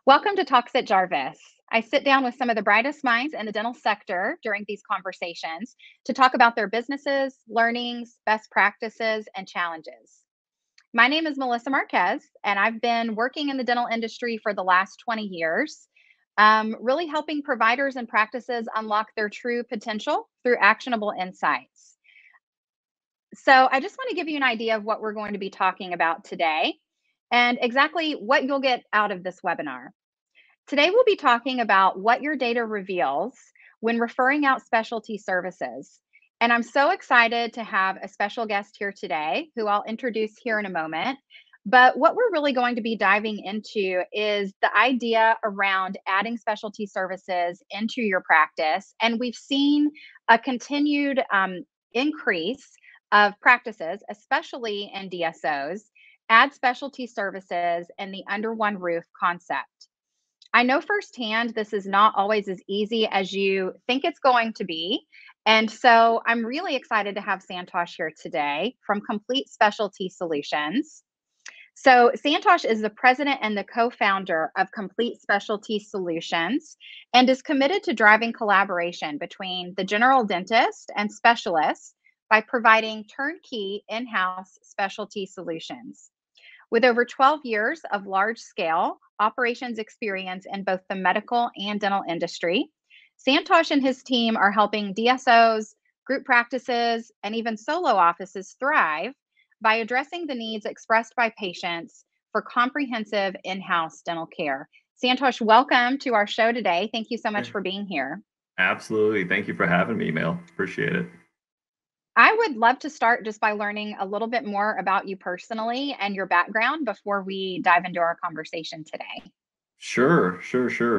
Welcome to Talks at Jarvis. I sit down with some of the brightest minds in the dental sector during these conversations to talk about their businesses, learnings, best practices, and challenges. My name is Melissa Marquez, and I've been working in the dental industry for the last 20 years, really helping providers and practices unlock their true potential through actionable insights. So, I just want to give you an idea of what we're going to be talking about today and exactly what you'll get out of this webinar. Today, we'll be talking about what your data reveals when referring out specialty services. And I'm so excited to have a special guest here today who I'll introduce here in a moment. But what we're really going to be diving into is the idea around adding specialty services into your practice. And we've seen a continued increase of practices, especially in DSOs, add specialty services in the under one roof concept. I know firsthand this is not always as easy as you think it's going to be. And so I'm really excited to have Santosh here today from Complete Specialty Solutions. So, Santosh is the president and the co founder of Complete Specialty Solutions and is committed to driving collaboration between the general dentist and specialists by providing turnkey in house specialty solutions. With over 12 years of large scale operations experience in both the medical and dental industry, Santosh and his team are helping DSOs, group practices, and even solo offices thrive by addressing the needs expressed by patients for comprehensive in house dental care. Santosh, welcome to our show today. Thank you so much for being here. Absolutely. Thank you for having me, Mel. Appreciate it. I would love to start just by learning a little bit more about you personally and your background before we dive into our conversation today. Sure.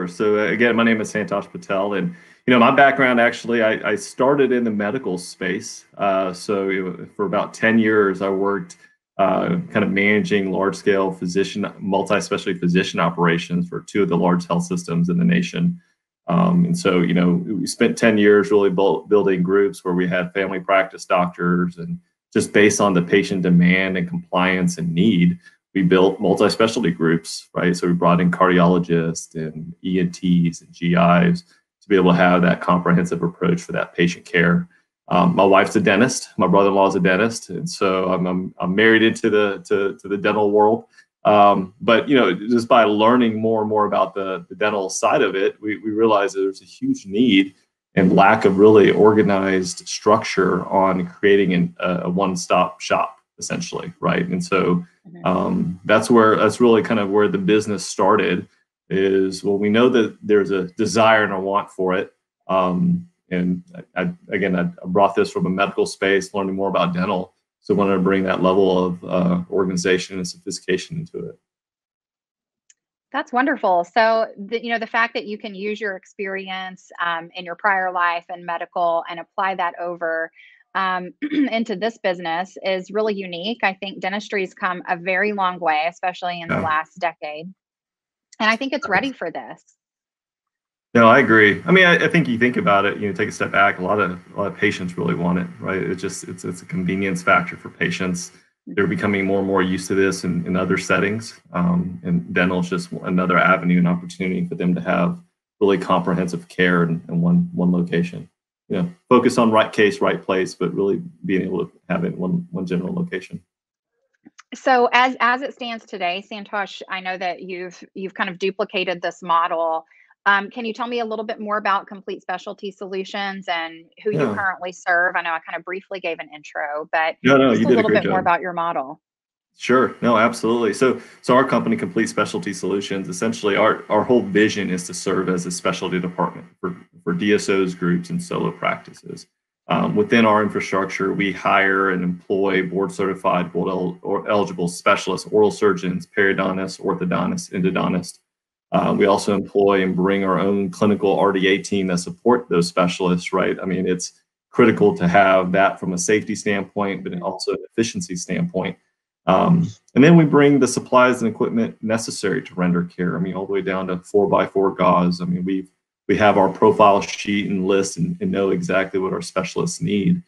So again, my name is Santosh Patel, and my background actually, I started in the medical space. For about 10 years, I worked kind of managing large-scale multi-specialty physician operations for two of the large health systems in the nation. We spent 10 years really building groups where we had family practice doctors, and just based on the patient demand and compliance and need, we built multi-specialty groups, right? So we brought in cardiologists and ENTs and GIs to be able to have that comprehensive approach for that patient care. My wife's a dentist. My brother-in-law is a dentist, and so I'm married into the dental world. But just by learning more and more about the dental side of it, we realized that there's a huge need and lack of really organized structure on creating a one-stop shop, essentially, right? And so that's really kind of where the business started. Is, well, we know that there's a desire and a want for it. And I brought this from a medical space, learning more about dental. So I wanted to bring that level of organization and sophistication into it. That's wonderful. So, the fact that you can use your experience in your prior life in medical and apply that over into this business is really unique. I think dentistry has come a very long way, especially in the last decade. And I think it's ready for this. No, I agree. I mean, I think you think about it, take a step back, a lot of patients really want it, right? It's a convenience factor for patients. They're becoming more and more used to this in other settings. And dental is just another avenue and opportunity for them to have really comprehensive care in one location. Focus on right case, right place, but really being able to have it in one general location. So as it stands today, Santosh, I know that you've kind of duplicated this model. Can you tell me a little bit more about Complete Specialty Solutions and who you currently serve? I know I kind of briefly gave an intro, but just a little bit more about your model. Sure. No, absolutely. So our company, Complete Specialty Solutions, essentially our whole vision is to serve as a specialty department for DSOs, groups, and solo practices. Within our infrastructure, we hire and employ board-certified, board-eligible specialists, oral surgeons, periodontists, orthodontists, endodontists. We also employ and bring our own clinical RDA team that support those specialists, right? I mean, it's critical to have that from a safety standpoint, but also an efficiency standpoint. And then we bring the supplies and equipment necessary to render care. I mean, all the way down to 4x4 gauze. I mean, we have our profile sheet and list and know exactly what our specialists need.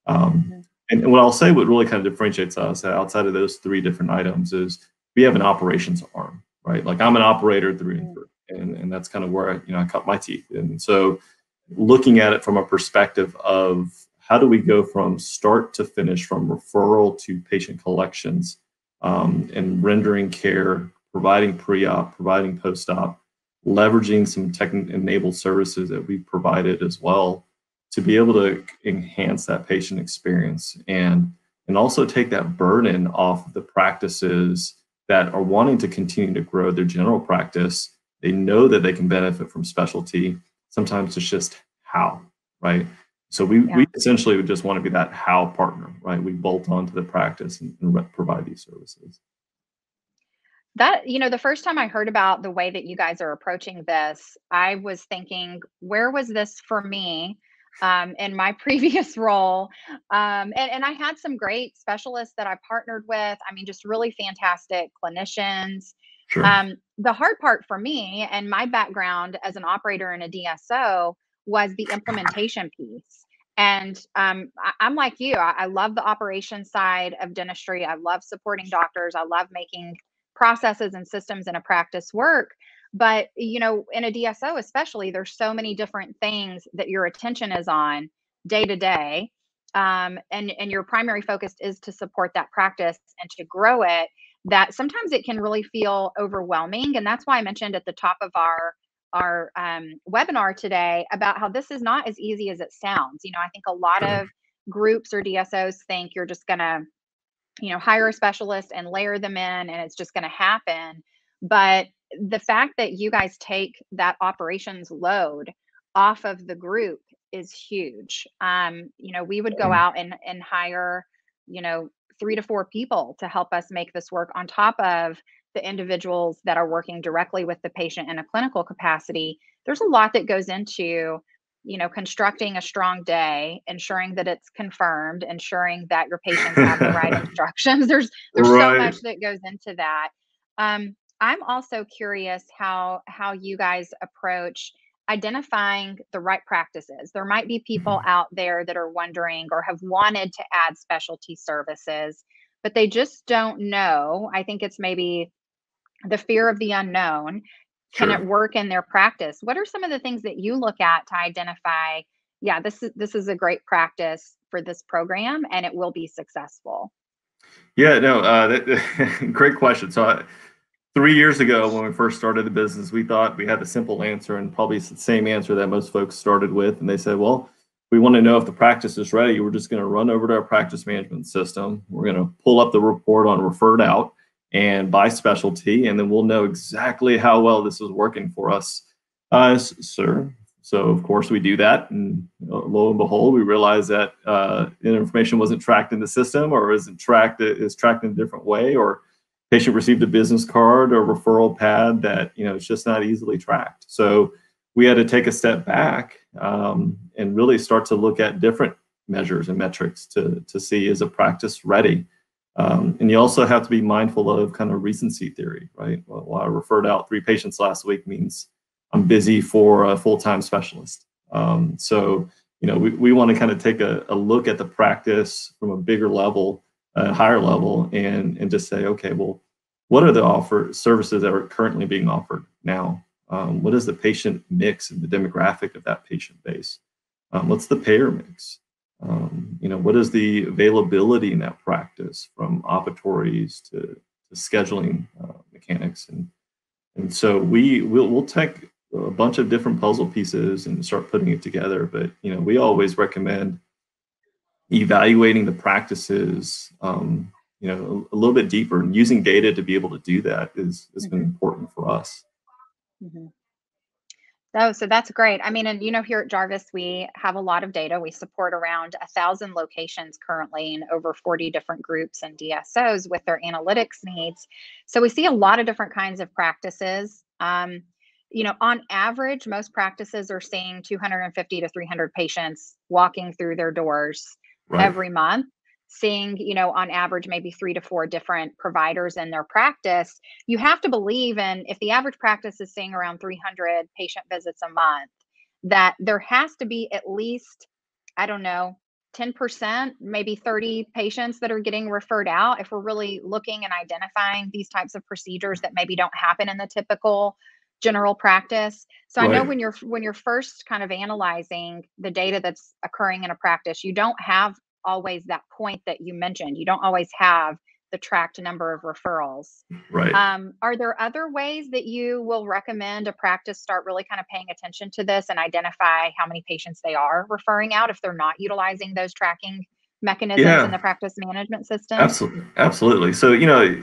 And what I'll say, what really kind of differentiates us outside of those three different items is we have an operations arm, right? Like I'm an operator through and through. and that's kind of where I cut my teeth. And so looking at it from a perspective of how do we go from start to finish, from referral to patient collections, and rendering care, providing pre-op, providing post-op, leveraging some tech-enabled services that we've provided as well to be able to enhance that patient experience and also take that burden off the practices that are wanting to continue to grow their general practice. They know that they can benefit from specialty. Sometimes it's just how, right? So we essentially would just want to be that how partner, right? We bolt onto the practice and provide these services. That, the first time I heard about the way that you guys are approaching this, I was thinking, where was this for me in my previous role? And I had some great specialists that I partnered with. I mean, just really fantastic clinicians. Sure. The hard part for me and my background as an operator in a DSO was the implementation piece. And I'm like you, I love the operation side of dentistry. I love supporting doctors. I love making processes and systems in a practice work. But, in a DSO, especially, there's so many different things that your attention is on day to day. And your primary focus is to support that practice and to grow it, that sometimes it can really feel overwhelming. And that's why I mentioned at the top of our webinar today about how this is not as easy as it sounds. I think a lot Sure. of groups or DSOs think you're just going to hire a specialist and layer them in and it's just going to happen. But the fact that you guys take that operations load off of the group is huge. We would go out and hire, 3 to 4 people to help us make this work on top of the individuals that are working directly with the patient in a clinical capacity. There's a lot that goes into constructing a strong day, ensuring that it's confirmed, ensuring that your patients have the right instructions. There's so Right. much that goes into that. I'm also curious how you guys approach identifying the right practices. There might be people out there that are wondering or have wanted to add specialty services, but they just don't know. I think it's maybe the fear of the unknown. Can it Sure. work in their practice? What are some of the things that you look at to identify, yeah, this is a great practice for this program and it will be successful? Yeah, no, great question. So 3 years ago, when we first started the business, we thought we had a simple answer and probably the same answer that most folks started with. And they said, well, we want to know if the practice is ready. We're just going to run over to our practice management system. We're going to pull up the report on referred out and by specialty, and then we'll know exactly how well this is working for us. Sir. So of course we do that, and lo and behold, we realize that information wasn't tracked in the system, or is tracked in a different way, or patient received a business card or referral pad that it's just not easily tracked. So we had to take a step back and really start to look at different measures and metrics to see, is a practice ready? And you also have to be mindful of kind of recency theory, right? Well, I referred out 3 patients last week means I'm busy for a full-time specialist. So we want to kind of take a look at the practice from a bigger level, a higher level, and just say, okay, well, what are the services that are currently being offered now? What is the patient mix and the demographic of that patient base? What's the payer mix? What is the availability in that practice, from operatories to scheduling mechanics? And so we'll take a bunch of different puzzle pieces and start putting it together. But we always recommend evaluating the practices a little bit deeper, and using data to be able to do that has been important for us. Mm-hmm. Oh, so that's great. I mean, and here at Jarvis, we have a lot of data. We support around 1,000 locations currently in over 40 different groups and DSOs with their analytics needs. So we see a lot of different kinds of practices. On average, most practices are seeing 250 to 300 patients walking through their doors Right. every month, seeing, on average, maybe 3 to 4 different providers in their practice. You have to believe in, if the average practice is seeing around 300 patient visits a month, that there has to be at least, I don't know, 10%, maybe 30 patients that are getting referred out, if we're really looking and identifying these types of procedures that maybe don't happen in the typical general practice. So I know Right. when you're first kind of analyzing the data that's occurring in a practice, you don't have always that point that you mentioned. You don't always have the tracked number of referrals. Right. Are there other ways that you will recommend a practice start really kind of paying attention to this and identify how many patients they are referring out if they're not utilizing those tracking mechanisms in Yeah. the practice management system? Absolutely, absolutely. So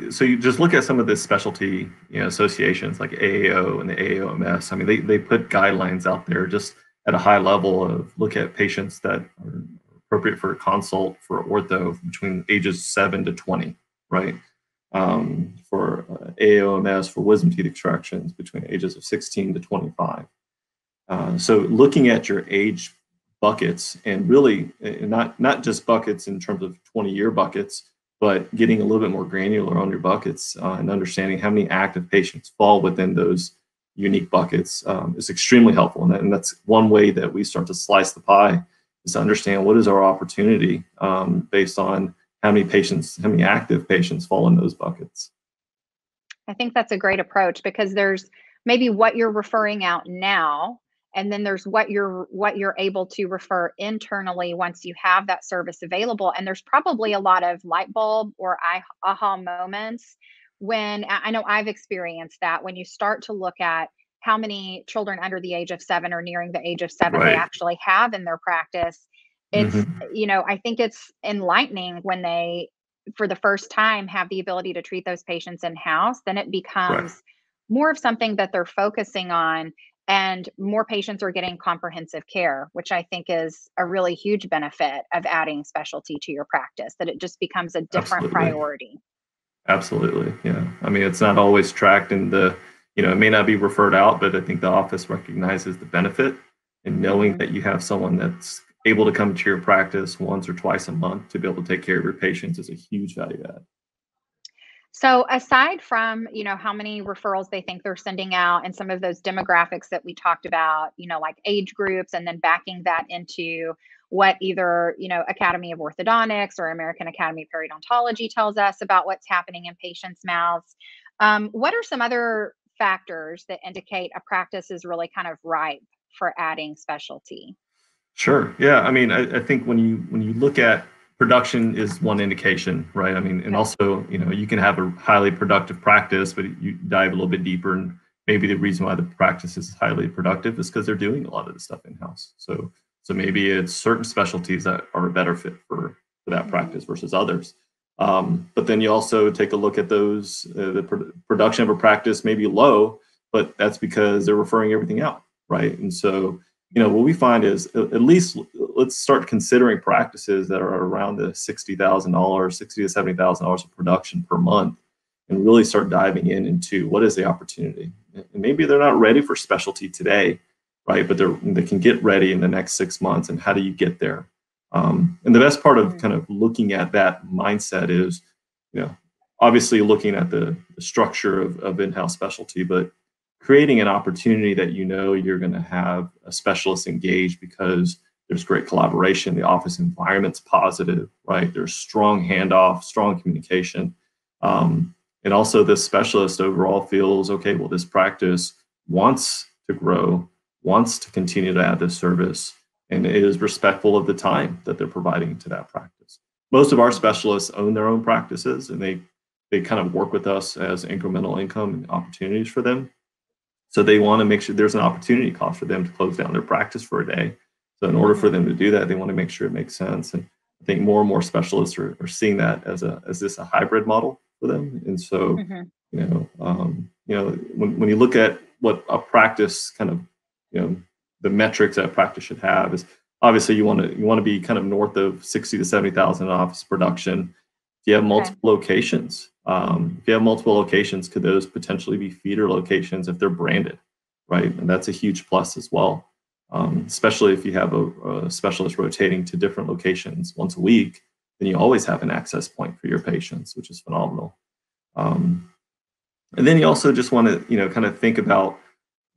so you just look at some of the specialty associations like AAO and the AAOMS. I mean, they put guidelines out there just at a high level of look at patients that are appropriate for a consult for ortho between ages 7 to 20, right? For AAOMS for wisdom teeth extractions between ages of 16 to 25. So looking at your age buckets and really not just buckets in terms of 20-year buckets, but getting a little bit more granular on your buckets and understanding how many active patients fall within those unique buckets is extremely helpful. And that's one way that we start to slice the pie is to understand what is our opportunity based on how many active patients fall in those buckets. I think that's a great approach because there's maybe what you're referring out now, and then there's what you're able to refer internally once you have that service available. And there's probably a lot of light bulb or aha moments when I know I've experienced that when you start to look at how many children under the age of 7 or nearing the age of 7 they Right. actually have in their practice. It's, Hmm. I think it's enlightening when they for the first time have the ability to treat those patients in house, then it Right. becomes more of something that they're focusing on, and more patients are getting comprehensive care, which I think is a really huge benefit of adding specialty to your practice, that it just becomes a different Absolutely. priority. Absolutely. Yeah. I mean, it's not always tracked in it may not be referred out, but I think the office recognizes the benefit in knowing Mhm. that you have someone that's able to come to your practice once or twice a month to be able to take care of your patients is a huge value add. So aside from, how many referrals they think they're sending out and some of those demographics that we talked about, like age groups, and then backing that into what either, Academy of Orthodontics or American Academy of Periodontology tells us about what's happening in patients' mouths. What are some other factors that indicate a practice is really kind of ripe for adding specialty? Sure. Yeah. I mean, I think when you look at production is one indication, right? I mean, and Okay. also, you can have a highly productive practice, but you dive a little bit deeper, and maybe the reason why the practice is highly productive is because they're doing a lot of the stuff in house. So maybe it's certain specialties that are a better fit for that Mhm. practice versus others. But then you also take a look at those production of a practice may be low, but that's because they're referring everything out, right? And so what we find is at least let's start considering practices that are around the $60,000, $60 to $70,000 of production per month, and really start diving into what is the opportunity. And maybe they're not ready for specialty today, right? But they can get ready in the next 6 months. And how do you get there? And the best part of Mm. kind of looking at that mindset is, you know, obviously looking at the structure of in-house specialty, but creating an opportunity that you're going to have a specialist engaged because there's great collaboration, the office environment's positive, right? There's strong handoff, strong communication, and also this specialist overall feels okay. Well, this practice wants to grow, wants to continue to add this service, and is respectful of the time that they're providing to that practice. Most of our Mhm. specialists own their own practices, and they kind of work with us as incremental income and opportunities for them. So they want to make sure there's an opportunity cost for them to close down their practice for a day. So in order for Mhm. them to do that, they want to make sure it makes sense. And I think more and more specialists are seeing that as this a hybrid model for them. And so, Mhm. when you look at what a practice kind of, you know, the metrics that a practice should have is obviously you want to be kind of north of 60 to 70,000 in office production. If you have Okay. multiple locations, could those potentially be feeder locations if they're branded, right? And that's a huge plus as well, especially if you have a specialist rotating to different locations once a week, then you always have an access point for your patients, which is phenomenal. Um, and then you also just want to, kind of think about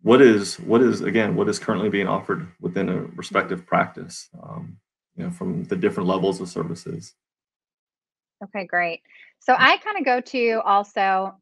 what is currently being offered within a Mhm. respective practice, from the different levels of services. Okay, great. So I kind of go to also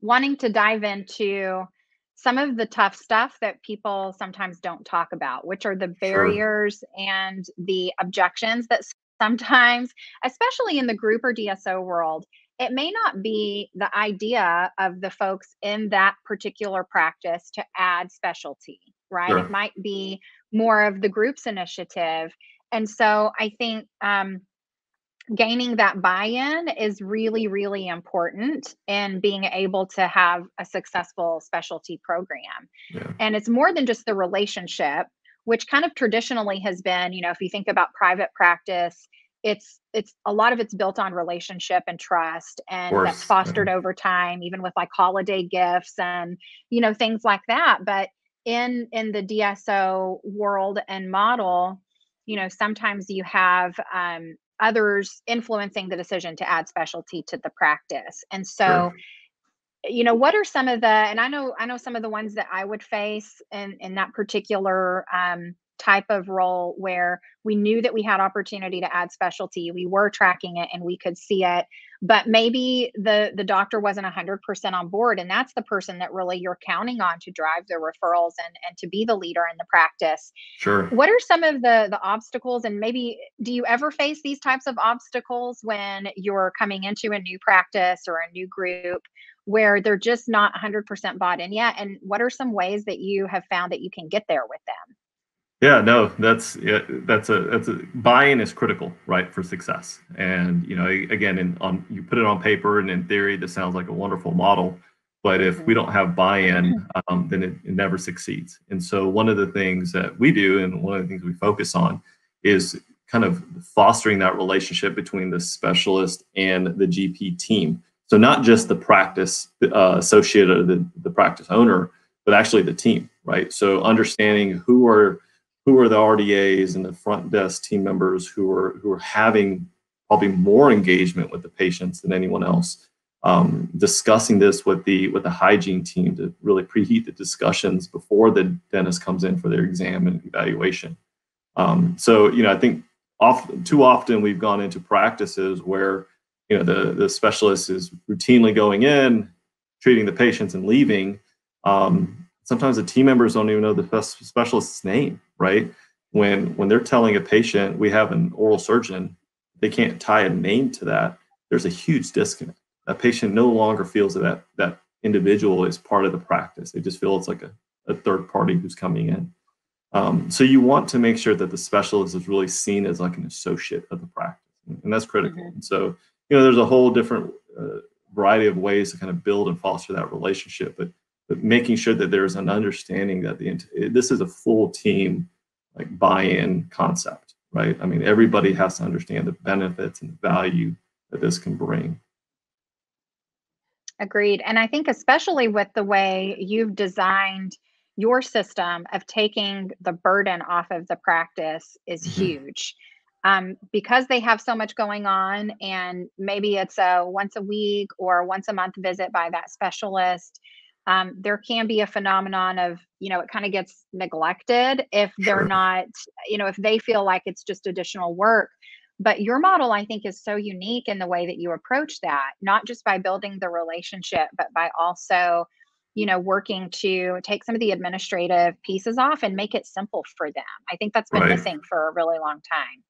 wanting to dive into some of the tough stuff that people sometimes don't talk about, which are the Sure. barriers and the objections that sometimes, especially in the group or DSO world, it may not be the idea of the folks in that particular practice to add specialty, right? It Sure. might be more of the group's initiative. And so I think gaining that buy-in is really, really important in being able to have a successful specialty program. Yeah. And it's more than just the relationship, which kind of traditionally has been, if you think about private practice, it's a lot of it's built on relationship and trust, Of and that's course. Yeah. fostered over time, even with like holiday gifts and things like that. But in the DSO world and model, sometimes you have others influencing the decision to add specialty to the practice. And Sure. so, what are some of the, and I know some of the ones that I would face in that particular type of role, where we knew that we had opportunity to add specialty, we were tracking it and we could see it, but maybe the doctor wasn't 100% on board, and that's the person that really you're counting on to drive the referrals and to be the leader in the practice. Sure. What are some of the obstacles, and maybe do you ever face these types of obstacles when you're coming into a new practice or a new group where they're just not 100% bought in yet? And what are some ways that you have found that you can get there with them? Yeah, no, that's a buy-in is critical, right, for success. And again, on you put it on paper, and in theory, this sounds like a wonderful model, but if we Mhm. don't have buy-in, then it never succeeds. And so, one of the things that we do, and one of the things we focus on, is kind of fostering that relationship between the specialist and the GP team. So not just the practice associated, the practice owner, but actually the team, right? So understanding who are the RDAs and the front desk team members who are having probably more engagement with the patients than anyone else. Discussing this with the hygiene team to really preheat the discussions before the dentist comes in for their exam and evaluation. So I think too often we've gone into practices where the specialist is routinely going in, treating the patients and leaving. Sometimes the team members don't even know the specialist's name, right? When they're telling a patient, we have an oral surgeon, they can't tie a name to that. There's a huge disconnect. That patient no longer feels that individual is part of the practice. They just feel it's like a third party who's coming in. So you want to make sure that the specialist is really seen as like an associate of the practice, and that's critical. Mhm. And so there's a whole different variety of ways to kind of build and foster that relationship, but making sure that there's an understanding that this is a full team, like buy-in concept, right? I mean, everybody has to understand the benefits and the value that this can bring. Agreed. And I think especially with the way you've designed your system of taking the burden off of the practice is Mhm. huge. Because they have so much going on, and maybe it's a once a week or once a month visit by that specialist, there can be a phenomenon of, it kind of gets neglected if they're Sure. not, if they feel like it's just additional work. But your model, I think, is so unique in the way that you approach that, not just by building the relationship, but by also, working to take some of the administrative pieces off and make it simple for them. I think that's been Right. missing for a really long time.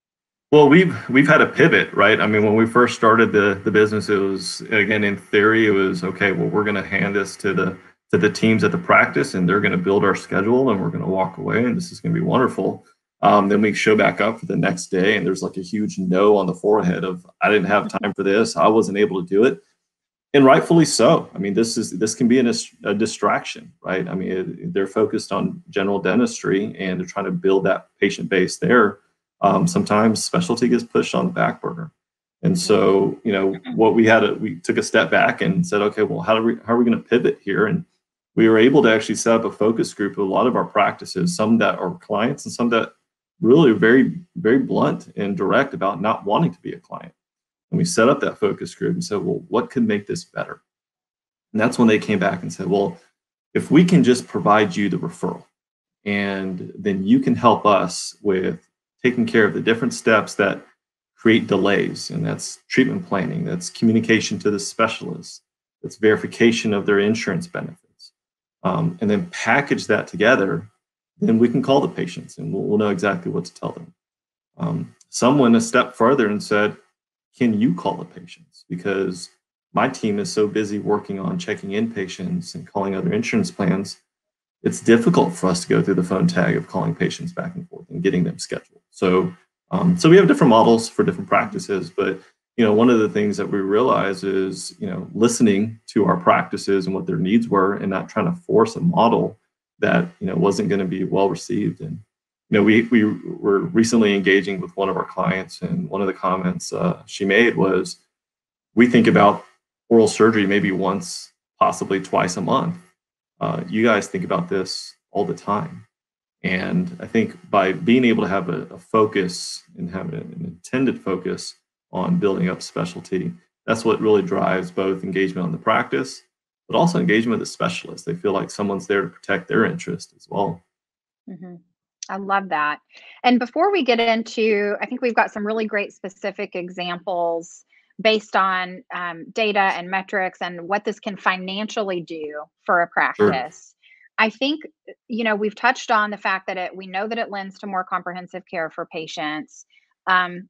Well, we've had a pivot, right? I mean, when we first started the business, it was, again, in theory, it was okay. Well, we're going to hand this to the teams at the practice, and they're going to build our schedule, and we're going to walk away, and this is going to be wonderful. Then we show back up for the next day, and there's like a huge no on the forehead of, I didn't have time for this, I wasn't able to do it, and rightfully so. I mean, this can be a distraction, right? I mean, they're focused on general dentistry, and they're trying to build that patient base there. Sometimes specialty gets pushed on the back burner. And Mhm. so, we took a step back and said, okay, well, how are we going to pivot here? And we were able to actually set up a focus group of a lot of our practices, some that are clients and some that really are very, very blunt and direct about not wanting to be a client. And we set up that focus group and said, well, what could make this better? And that's when they came back and said, well, if we can just provide you the referral, and then you can help us with taking care of the different steps that create delays, and that's treatment planning, that's communication to the specialist, that's verification of their insurance benefits, and then package that together, then we can call the patients and we'll know exactly what to tell them. Some went a step further and said, can you call the patients? Because my team is so busy working on checking in patients and calling other insurance plans, it's difficult for us to go through the phone tag of calling patients back and forth and getting them scheduled. So we have different models for different practices, but one of the things that we realize is, listening to our practices and what their needs were and not trying to force a model that, wasn't going to be well received. And, we were recently engaging with one of our clients, and one of the comments she made was, we think about oral surgery maybe once, possibly twice a month. You guys think about this all the time. And I think by being able to have a focus and have an intended focus on building up specialty, that's what really drives both engagement on the practice, but also engagement with the specialist. They feel like someone's there to protect their interest as well. Mm-hmm. I love that. And before we get into, I think we've got some really great specific examples based on data and metrics and what this can financially do for a Sure. practice. I think, we've touched on the fact that we know that it lends to more comprehensive care for patients. I'm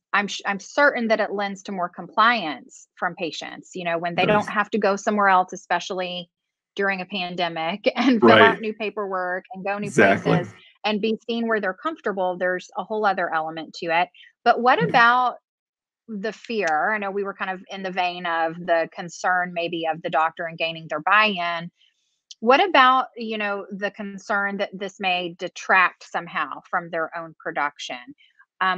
certain that it lends to more compliance from patients, when It they don't does. have to go somewhere else, especially during a pandemic, and fill out Right. new paperwork and go new Exactly. places and be seen where they're comfortable. There's a whole other element to it. But what Yeah. about the fear? I know we were kind of in the vein of the concern maybe of the doctor and gaining their buy-in. What about, the concern that this may detract somehow from their own production?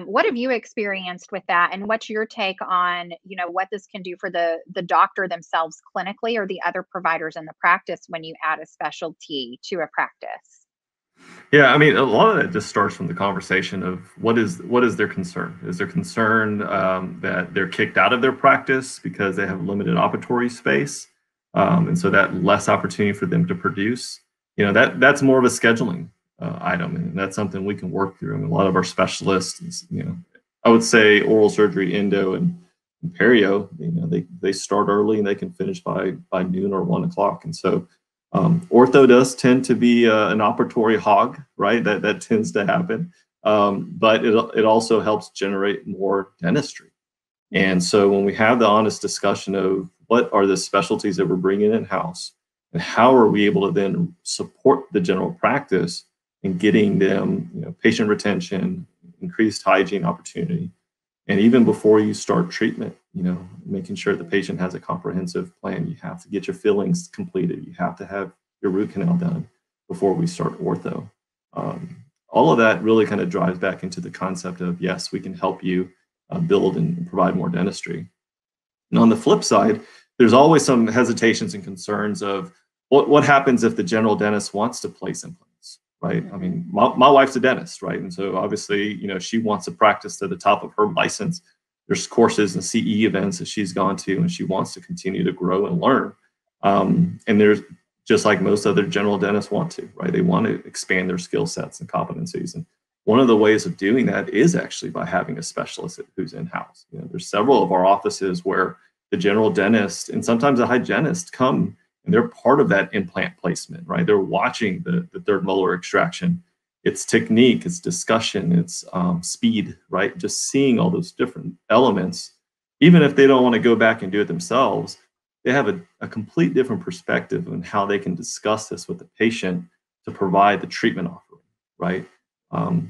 What have you experienced with that? And what's your take on, what this can do for the doctor themselves clinically or the other providers in the practice when you add a specialty to a practice? Yeah, I mean, a lot of that just starts from the conversation of what is their concern? Is their concern that they're kicked out of their practice because they have limited operatory space, and so that less opportunity for them to produce? That's more of a scheduling item, and that's something we can work through. And a lot of our specialists, I would say oral surgery, endo, and perio, they start early and they can finish by noon or 1 o'clock, and so. Ortho does tend to be an operatory hog, right? That tends to happen, but it also helps generate more dentistry. And so when we have the honest discussion of what are the specialties that we're bringing in house, and how are we able to then support the general practice in getting them, patient retention, increased hygiene opportunity, and even before you start treatment, making sure the patient has a comprehensive plan. You have to get your fillings completed. You have to have your root canal done before we start ortho. All of that really kind of drives back into the concept of, yes, we can help you build and provide more dentistry. And on the flip side, there's always some hesitations and concerns of what happens if the general dentist wants to place implants, right? I mean, my wife's a dentist, right? And so obviously, she wants to practice to the top of her license. There's courses and CE events that she's gone to, and she wants to continue to grow and learn. And there's, just like most other general dentists want to, right? They want to expand their skill sets and competencies. And one of the ways of doing that is actually by having a specialist who's in-house. There's several of our offices where the general dentist and sometimes a hygienist come and they're part of that implant placement, right? They're watching the third molar extraction. It's technique, it's discussion, it's speed, right? Just seeing all those different elements. Even if they don't want to go back and do it themselves, they have a complete different perspective on how they can discuss this with the patient to provide the treatment offering, right?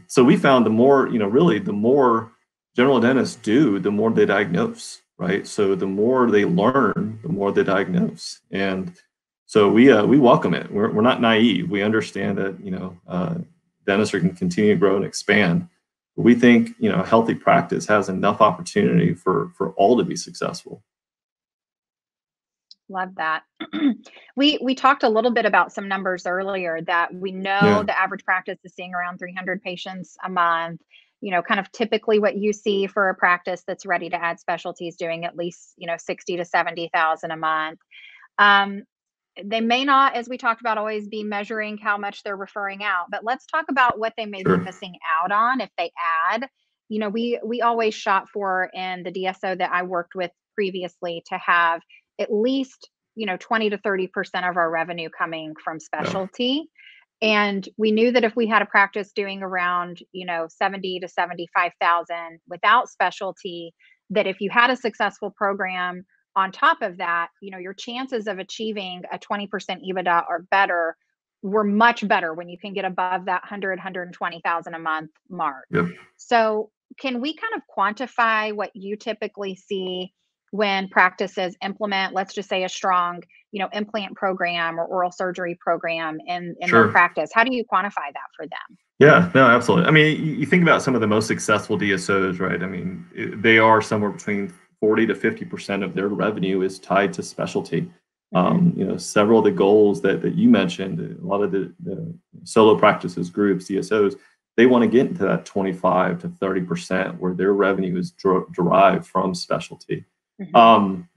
So we found the more, really the more general dentists do, the more they diagnose, right? So the more they learn, the more they diagnose. And so we welcome it. We're not naive. We understand that, dentistry can continue to grow and expand. But we think, a healthy practice has enough opportunity for all to be successful. Love that. We talked a little bit about some numbers earlier that we know Yeah, the average practice is seeing around 300 patients a month. Kind of typically what you see for a practice that's ready to add specialties doing at least, 60 to 70,000 a month. Um, they may not, as we talked about, always be measuring how much they're referring out, but let's talk about what they may be sure. missing out on if they add. We always shot for in the DSO that I worked with previously to have at least 20 to 30% of our revenue coming from Yeah. specialty. And we knew that if we had a practice doing around, 70 to 75,000 without specialty, that if you had a successful program on top of that, your chances of achieving a 20% EBITDA or better were much better when you can get above that 120,000 a month mark. Yep. So, can we kind of quantify what you typically see when practices implement, let's just say, a strong, implant program or oral surgery program in their Sure. practice? How do you quantify that for them? Yeah, no, absolutely. I mean, you think about some of the most successful DSOs, right? I mean, they are somewhere between 40 to 50% of their revenue is tied to specialty. Hmm. Several of the goals that you mentioned, a lot of the solo practices, groups, DSOs, they want to get into that 25 to 30% where their revenue is derived from specialty. Hmm. Um,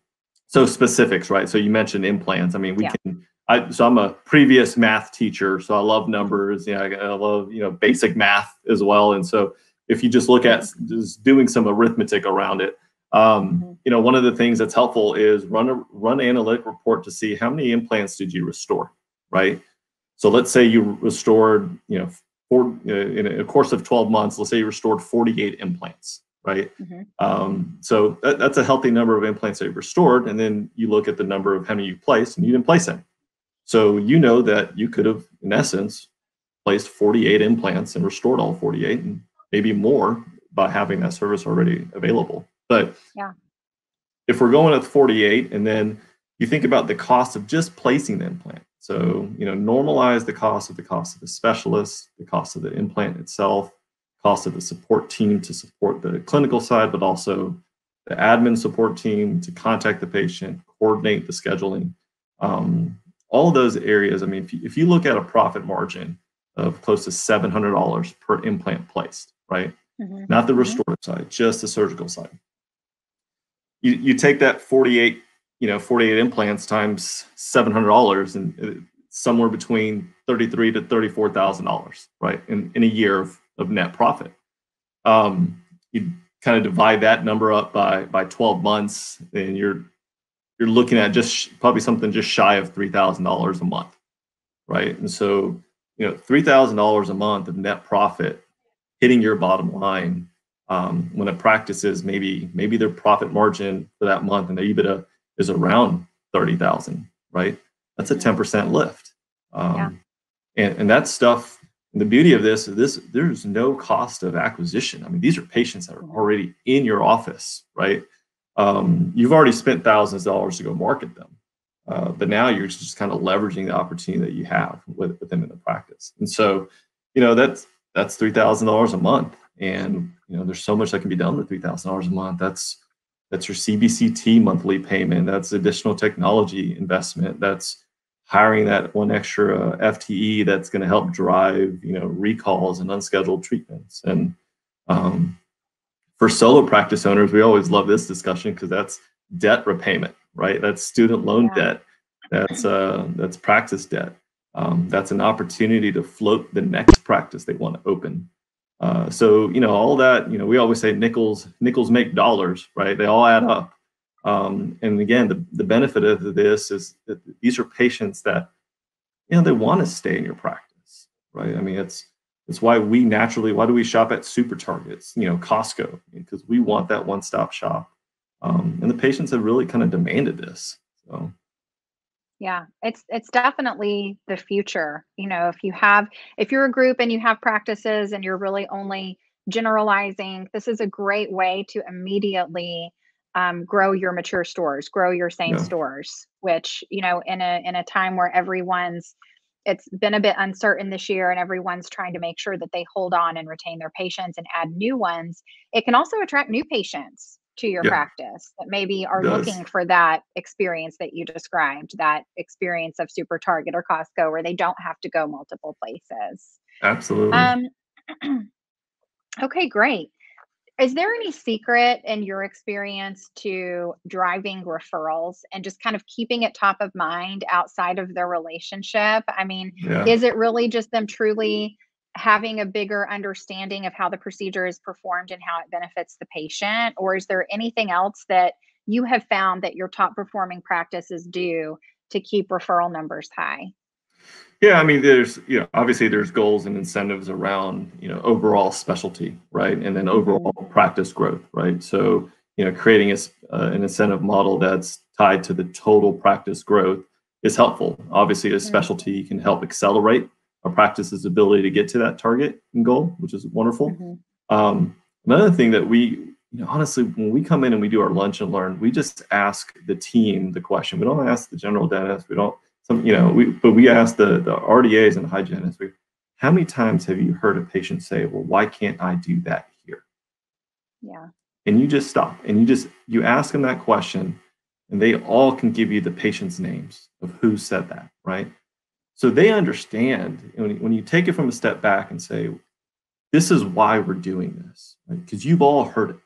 so specifics, right? So you mentioned implants. I mean, Yeah. so I'm a previous math teacher, so I love numbers. I love, basic math as well. And so if you just look at just doing some arithmetic around it, Hmm. one of the things that's helpful is run an analytic report to see how many implants did you restore, right? So let's say you restored, in a course of 12 months, let's say you restored 48 implants, right? Hmm. So that's a healthy number of implants that you've restored. And then you look at the number of how many you placed, and you didn't place any. So you know that you could have, in essence, placed 48 implants and restored all 48 and maybe more by having that service already available. But Yeah. if we're going with 48 and then you think about the cost of just placing the implant, so normalize the cost of the specialist, the cost of the implant itself, cost of the support team to support the clinical side, but also the admin support team to contact the patient, coordinate the scheduling. All of those areas. I mean, if you look at a profit margin of close to $700 per implant placed, right? Hmm. Not the Hmm. restorative side, just the surgical side. You take that 48 implants times $700 and somewhere between $33,000 to $34,000, right, in a year of net profit. You kind of divide that number up by 12 months, and you're looking at just probably something just shy of $3,000 a month, right? And so $3,000 a month of net profit hitting your bottom line. When a practice is maybe their profit margin for that month and the EBITDA is around 30,000, right? That's a Hmm. 10% lift. Yeah. And that stuff, the beauty of this is there's no cost of acquisition. I mean, these are patients that are Hmm. already in your office, right? You've already spent thousands of dollars to go market them. But now you're just kind of leveraging the opportunity that you have with them in the practice. And so, that's $3,000 a month. And there's so much that can be done with $3,000 a month. That's your CBCT monthly payment. That's additional technology investment. That's hiring that one extra FTE that's going to help drive recalls and unscheduled treatments. And for solo practice owners, we always love this discussion because that's debt repayment, right? That's student loan Yeah. debt. That's practice debt. That's an opportunity to float the next practice they want to open. So all that, we always say nickels make dollars, right? They all add up. And again, the benefit of this is that these are patients that they want to stay in your practice, right? I mean, it's why do we shop at super targets, Costco, because we want that one-stop shop. And the patients have really kind of demanded this. So Yeah, it's definitely the future. If you're a group and you have practices and you're really only generalizing, this is a great way to immediately grow your mature stores, grow your same yeah, stores. Which in a time where it's been a bit uncertain this year, and everyone's trying to make sure that they hold on and retain their patients and add new ones. It can also attract new patients to your yeah, practice that maybe it are does. looking for that experience that you described, that experience of Super Target or Costco where they don't have to go multiple places. Absolutely. Um, okay, great. Is there any secret in your experience to driving referrals and just kind of keeping it top of mind outside of their relationship? I mean, Yeah. is it really just them truly having a bigger understanding of how the procedure is performed and how it benefits the patient? Or is there anything else that you have found that your top performing practices do to keep referral numbers high? Yeah, I mean, there's, obviously there's goals and incentives around, overall specialty, right? And then overall practice growth, right? So, creating an incentive model that's tied to the total practice growth is helpful. Obviously, a specialty can help accelerate a practice's ability to get to that target and goal, which is wonderful. Another thing that we, honestly, when we come in and we do our lunch and learn, we just ask the team the question. We don't ask the general dentist. We don't. But we ask the RDAs and hygienists, how many times have you heard a patient say, well, why can't I do that here? Yeah. And you just stop and you ask them that question, and they all can give you the patient's names of who said that, right? So they understand when you take it from a step back and say, this is why we're doing this, right? Because you've all heard it.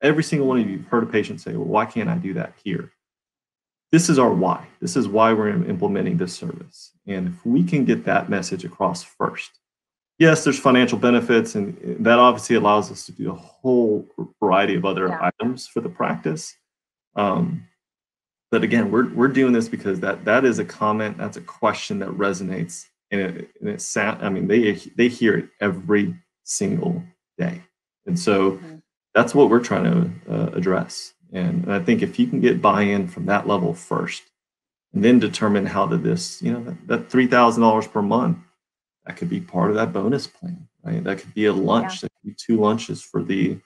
Every single one of you have heard a patient say, well, why can't I do that here? This is our why. This is why we're implementing this service. And if we can get that message across first, yes, there's financial benefits, and that obviously allows us to do a whole variety of other items for the practice. But again, we're doing this because that is a comment, that's a question that resonates, and I mean, they hear it every single day, and so that's what we're trying to address. And I think if you can get buy-in from that level first, and then determine how to that $3,000 per month, that could be part of that bonus plan, right? That could be a lunch, that could be 2 lunches for the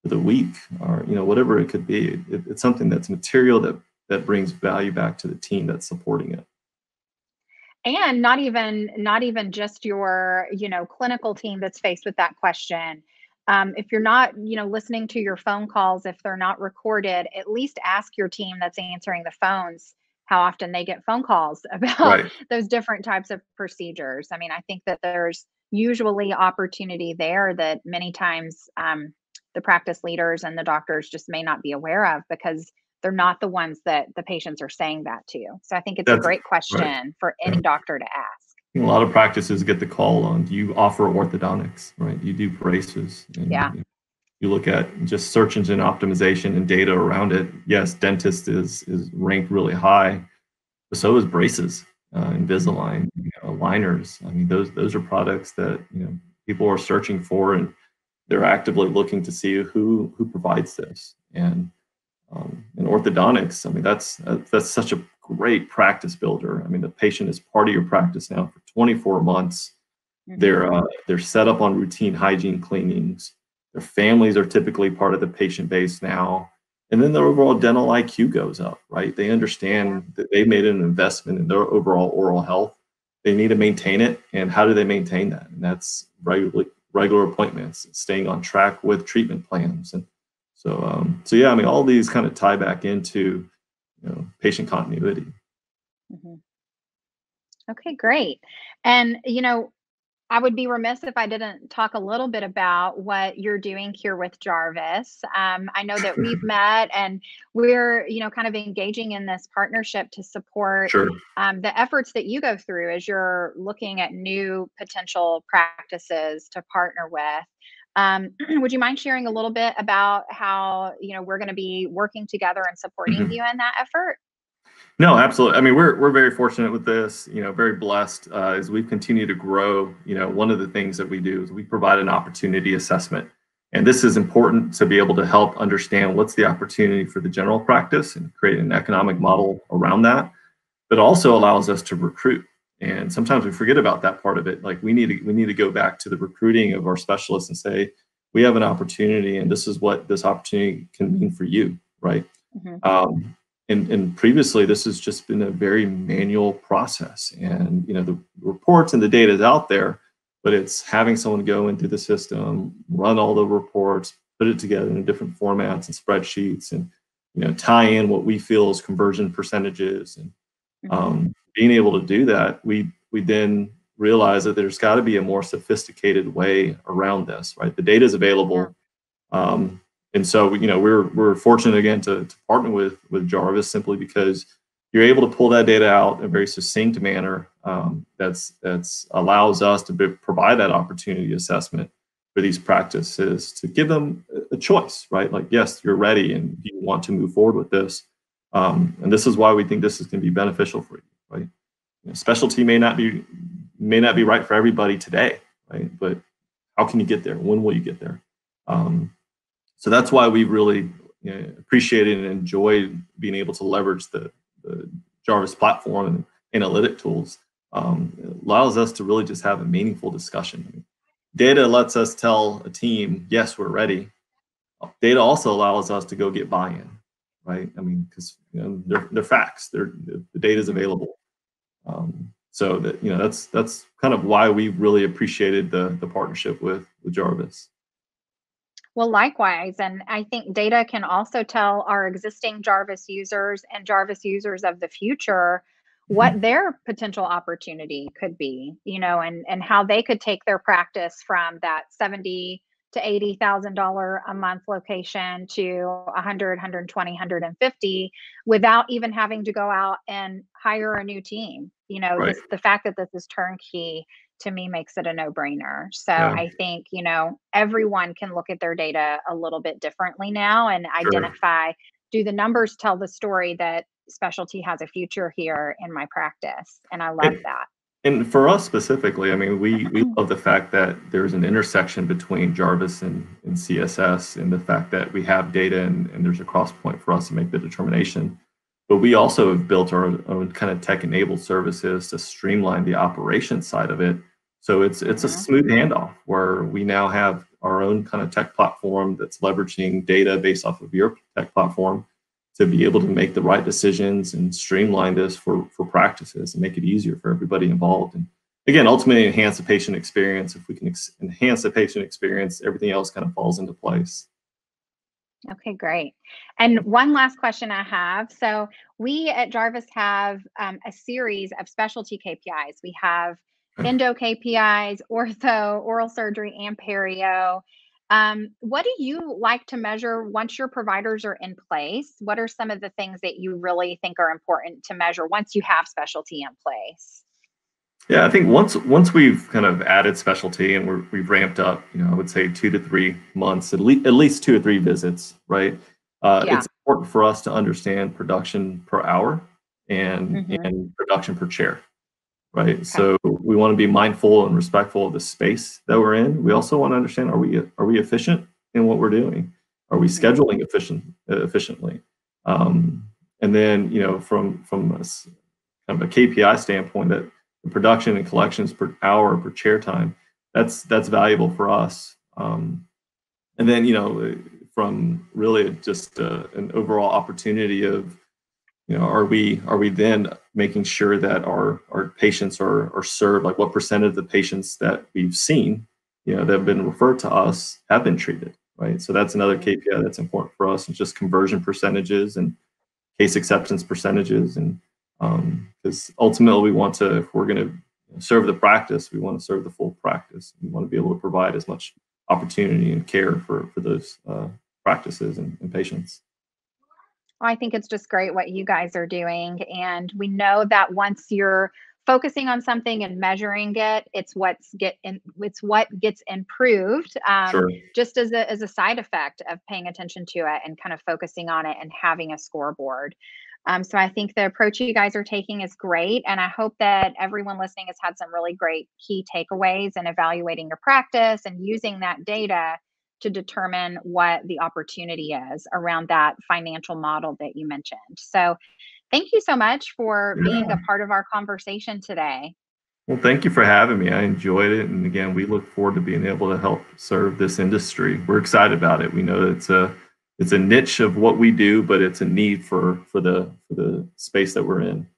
week, or whatever it could be. It's something that's material that brings value back to the team that's supporting it. And not even just your, clinical team that's faced with that question. If you're not, listening to your phone calls, if they're not recorded, at least ask your team that's answering the phones how often they get phone calls about those different types of procedures. I mean, I think that there's usually opportunity there that many times the practice leaders and the doctors just may not be aware of, because they're not the ones that the patients are saying that to. So I think it's a great question for any doctor to ask. A lot of practices get the call on, do you offer orthodontics, right? You do braces. And, you look at just search engine optimization and data around it. Yes, dentist is ranked really high, but so is braces, Invisalign, aligners. I mean, those are products that people are searching for, and they're actively looking to see who provides this. And in orthodontics, I mean, that's such a great practice builder. I mean, the patient is part of your practice now for 24 months. They're set up on routine hygiene cleanings. Their families are typically part of the patient base now. And then their overall dental IQ goes up, right? They understand that they made an investment in their overall oral health. They need to maintain it. And how do they maintain that? And that's regular appointments, staying on track with treatment plans. And so yeah, I mean, all these kind of tie back into patient continuity. Okay, great. And I would be remiss if I didn't talk a little bit about what you're doing here with Jarvis. I know that we've met, and we're, kind of engaging in this partnership to support the efforts that you go through as you're looking at new potential practices to partner with. Would you mind sharing a little bit about how, we're going to be working together and supporting you in that effort? No, absolutely. I mean, we're very fortunate with this, very blessed as we continue to grow. One of the things that we do is we provide an opportunity assessment. And this is important to be able to help understand what's the opportunity for the general practice and create an economic model around that. But also allows us to recruit. And sometimes we forget about that part of it. Like we need to go back to the recruiting of our specialists and say, we have an opportunity, and this is what this opportunity can mean for you, right? And previously, this has just been a very manual process. And the reports and the data is out there, but it's having someone go into the system, run all the reports, put it together in different formats and spreadsheets, and tie in what we feel is conversion percentages. And being able to do that, we then realize that there's got to be a more sophisticated way around this, right? The data is available. And so, we're fortunate again to partner with Jarvis, simply because you're able to pull that data out in a very succinct manner. That's allows us to provide that opportunity assessment for these practices to give them a choice, right? Like, yes, you're ready and you want to move forward with this. And this is why we think this is going to be beneficial for you. right? Specialty may not be right for everybody today, right? But how can you get there? When will you get there? So that's why we really appreciated and enjoyed being able to leverage the Jarvis platform and analytic tools. It allows us to really just have a meaningful discussion. Data lets us tell a team, yes, we're ready. Data also allows us to go get buy-in, right? I mean, because they're facts. The data is available. So that that's kind of why we really appreciated the partnership with Jarvis. Well, likewise. And I think data can also tell our existing Jarvis users and Jarvis users of the future what their potential opportunity could be, and how they could take their practice from that 70 to $80,000 a month location to 100, 120, 150 without even having to go out and hire a new team. Right. The fact that this is turnkey to me makes it a no-brainer. So Yeah. I think, everyone can look at their data a little bit differently now and Sure. identify, do the numbers tell the story that specialty has a future here in my practice? And I love that. And for us specifically, I mean, we love the fact that there's an intersection between Jarvis and CSS, and the fact that we have data and there's a cross point for us to make the determination. But we also have built our own kind of tech-enabled services to streamline the operation side of it. So it's a smooth handoff where we now have our own kind of tech platform that's leveraging data based off of your tech platform to be able to make the right decisions and streamline this for practices and make it easier for everybody involved. And again, ultimately enhance the patient experience. If we can enhance the patient experience, everything else kind of falls into place. Okay, great. And one last question I have. So we at Jarvis have a series of specialty KPIs. We have endo KPIs, ortho, oral surgery, and perio. What do you like to measure once your providers are in place? What are some of the things that you really think are important to measure once you have specialty in place? Yeah, I think once we've kind of added specialty and we've ramped up, I would say 2 to 3 months, at least 2 or 3 visits, right? Yeah. It's important for us to understand production per hour and production per chair, right? Okay. So we want to be mindful and respectful of the space that we're in. We also want to understand, are we efficient in what we're doing? Are we scheduling efficiently? And then from a kind of a KPI standpoint, that the production and collections per hour per chair time, that's valuable for us. And then from really just an overall opportunity of are we then making sure that our patients are served, like what percent of the patients that we've seen that have been referred to us have been treated, right? So that's another KPI that's important for us. It's just conversion percentages and case acceptance percentages, and because ultimately if we're going to serve the practice, we want to serve the full practice. We want to be able to provide as much opportunity and care for those practices and patients. Well, I think it's just great what you guys are doing. And we know that once you're focusing on something and measuring it, it's what gets improved, Sure. just as a side effect of paying attention to it and kind of focusing on it and having a scoreboard. So I think the approach you guys are taking is great. And I hope that everyone listening has had some really great key takeaways in evaluating your practice and using that data to determine what the opportunity is around that financial model that you mentioned. So thank you so much for being a part of our conversation today. Well, thank you for having me. I enjoyed it. And again, we look forward to being able to help serve this industry. We're excited about it. We know it's a niche of what we do, but it's a need for the space that we're in.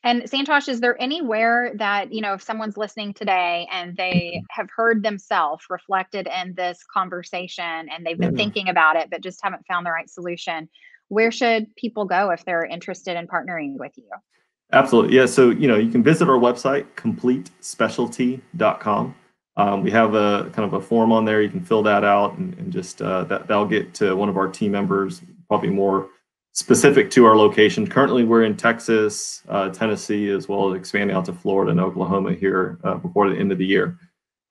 And Santosh, is there anywhere that, if someone's listening today and they have heard themselves reflected in this conversation and they've been thinking about it, but just haven't found the right solution, where should people go if they're interested in partnering with you? Absolutely. Yeah. So, you can visit our website, completespecialty.com. We have a kind of a form on there. You can fill that out and just that'll get to one of our team members, probably more specific to our location. Currently, we're in Texas, Tennessee, as well as expanding out to Florida and Oklahoma here before the end of the year.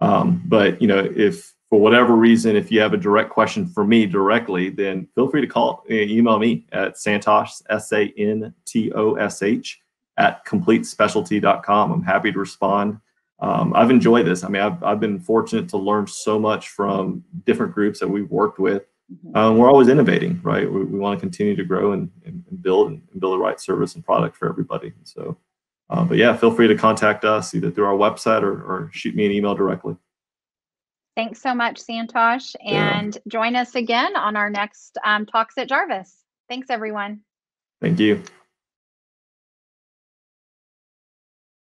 But if for whatever reason, if you have a direct question for me directly, then feel free to email me at Santosh, Santosh at completespecialty.com. I'm happy to respond. I've enjoyed this. I mean, I've been fortunate to learn so much from different groups that we've worked with. We're always innovating, right? We want to continue to grow and build the right service and product for everybody. So, but yeah, feel free to contact us either through our website or shoot me an email directly. Thanks so much, Santosh. And join us again on our next Talks at Jarvis. Thanks, everyone. Thank you.